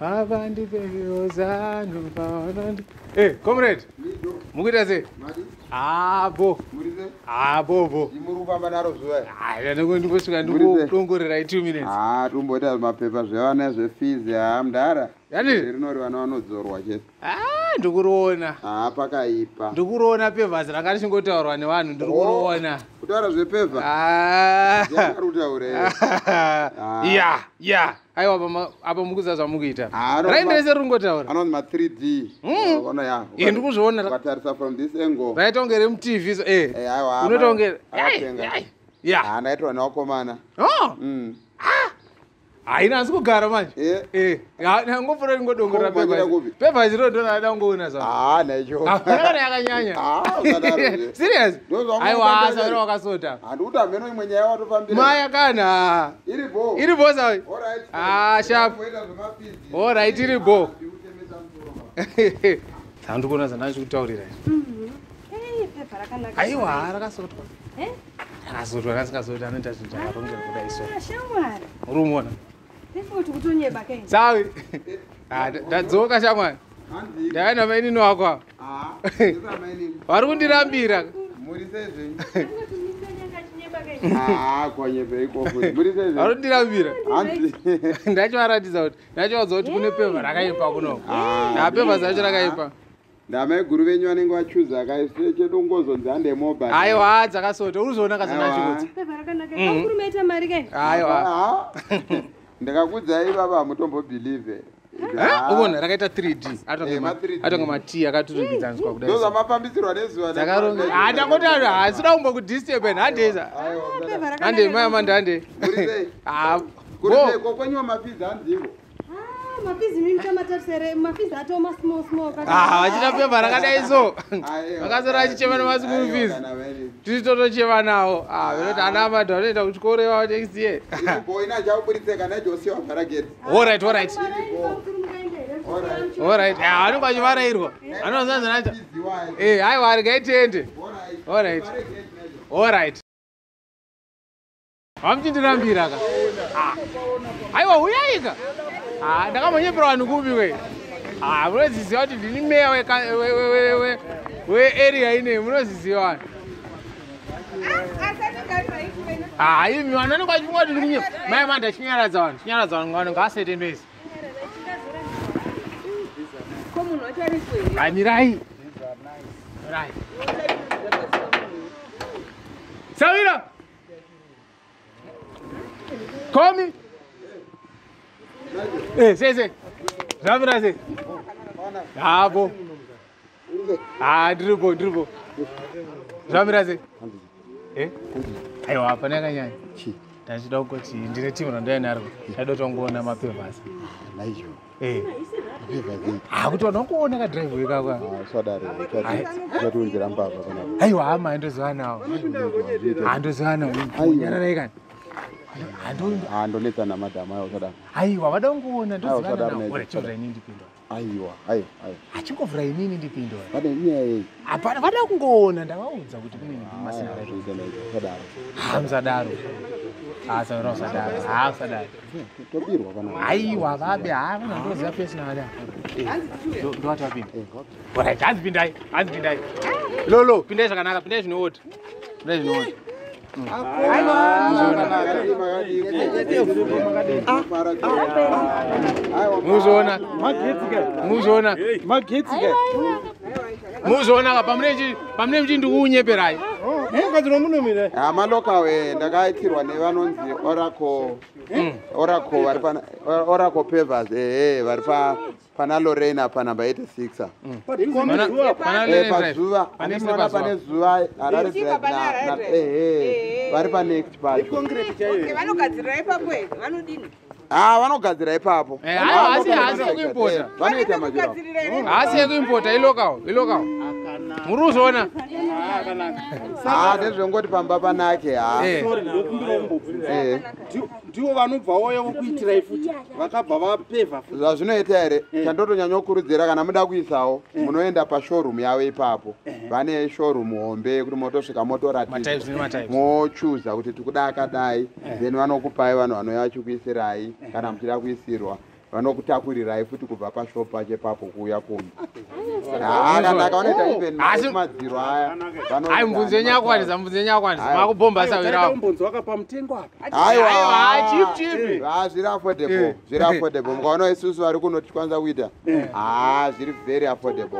Abandi beozano pavanandi. Comrade. Mukuita sei? Abo. Abo. Imurufamba naro zuva. Ndingosvika ndingodongorera 2 minutes. Tomboita mapepa zvevana zvefizi mudhara. Yani rinori vana vanodzorwa chete. Ndikuroona. Pakaipa. Ndikuroona pevhasi rakati chingotaurwa nevanhu ndikuroona. Kutaura zvepevha? Yakarutaure. Ya. Aiwa apa mukuza zvamukuita. Rainderese ringotaura. Anonzi ma 3D. Ona ya. Ndikuzviona. Ukatarisa from this angle. Raita unge remuTV so Aiwa. Unoita unge ya. Ndaitwa newakomana. Haina asi kugara manje. Ngangofuna ringodongorera pevha ziro ndonada kungoona zva. Naicho. Kana yakanyanya. Serious? Aiwa asa wakasota. Handikuti hameno imwe nyaya watofambira. Maya kana. Iribo sawi. Sharp. Alright iribo. Sandikuona zanacho kutaurira. Pepa rakanaka. Aiwa rakasotwa. Rakasotwa kasingasoti anoita zvinhu zvakarongera kudai so. Shamwari. Urumona. Ndifoti kutonyeba kai. Sawi. Ndadzoka shamwari. Ndaenda mainini wako. Vari kundirambira. Muri sezvenyu. Vari kundirambira. Ndachivaratidza kuti ndachivaudza kuti kune pevha rakaipa kuno. Pevha zacho rakaipa. Ndamai guru venyu vanenge vachuza akaise chedongozonzi hande mobile. Aiwa dzakasota uruzoona kazanachikudzi. Pepa rakanaka. Kurumeita mari kai. Aiwa. Ndakakudzai baba hamutombobhilieve. Uona rakaita 3D. Atonga mati akaturikidzaniswa kudai. Ndozamafambisirwa nezuva. Dzakaronga. Ndangoti hasina kumbo kudisturb handeza. Hande maya mandande. Kurise kokwenyu mafizi handivo. Mafizi mimi kama tarsere mafizi atoma small. Vachita pevha rakadai so. Vakasora vachichema nemasukuru fees. Tiri totochema nawo. Venoti ana madha vanoenda kuchikoro iwavo next year. Ina chaubuditseka najosiwa parageti. Alright. Vanenge vachivarairwa. Anosanza nacho. Aiwa rikaitende. Alright. Vamuchindirambira ka. Aiwa uyaika. Ndakamhanyepera vanhu kupi we. Munoziziva kuti ndini meya wearea ineyi munoziziva vanhu. Imi vanhu vanenge vachifunga kuti ndiri mai manda chinyaradza vanhu vanenge vasete noise. Mirai. Savira. Komi. Sei. Zvamira sei? Hapo. Ndiripo. Zvamira sei? Aiwa pana yakanyanya. Ndachida kuti ndine timu randainaro. Ndaida kutongoona mapevhasi. Naicho. Kuti vanongoona kadrive kakwa. Swadari. Chatuunjira mbava kana. Aiwa hama ndoziva nawo. Ndoziva nawo. Nyararai kana. Ndonetsa namadhamu ayo sadari. Aiwa vada kungoona ndoziva nawo. Ora chovra inini ndipindwa. Aiwa. Achingovra inini ndipindwa. Vada nyaya yei. Hapana vada kungoona ndavaudza kuti kune masina sadari. Musadaro. Saura usadaro. Tobirwa kana. Aiwa vabe ndoziva personal. Ndowati wapinda. Alright, hanzipindai. Lolo, pindai zvakanaka, pindai zvinoota. Muzoona pamune mchindi kuunyeperai. Malokawe ndakaitirwa nevanonzi Oracle Pavers vari pana Lorena pa number 86. Pazuva pane zuva vari pa next pacho. Vanogadzira ipapo here vanodini? Vanogadzira ipapo. Asi kuimpota. Vanoita majira. Asi kuimpota ilokawo. Muri kuzoona? Ndezvongoti pamba panake. Ndivo vanobvawo kuitira futi vakabva vapevha futi. Zvazvinoita here chandotonyanya kukurudzira kana muda kuisawo munoenda pashowroom yavo ipapo. Vane showroom hombe kuti motosvika motoratidza. Mochuza kuti tikuda akadai. Then vanokupai vanhu vanouya vachikuisirai kana muchida kuisirwa. vanokutakurirayi futi kubva pashopu pache papo kuuya kumbi. Kana akaonoita even madziro aya. Ai mbunze nyakwanisa makubomba sawirawo. Mbunze wakapa mutengo apa. Aiwa, chip. Zviri affordable. Zviri affordable. Mukaona isusu vari kunoti kwanza kuita. Zviri very affordable.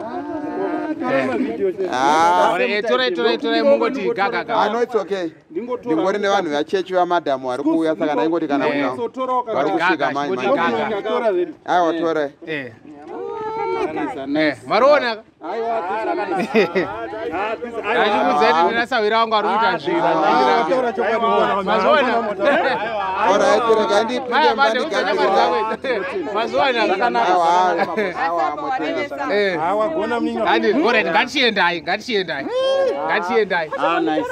Torai mungoti gaga. No, it's okay. Ndingori nevanhu vachechi vamadhamu vari kuuya saka ndaingoti kana vari kusvika mai. Aiwa, torai. Marona. Achikudzeti ndina sawira wangu ari kuita zviro. Mazona. Alright, rega ndipinde mandigadzirira. Mazona zvakanaka. Awagona mninga. Ngatiendai. Nice.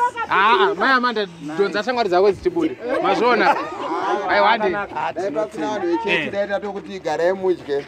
Mai Amanda donza shamwari dzako dzitibude. Mazona. Aiwandi. dai pasina vanhu vechechi dai tatokuti garai mudye.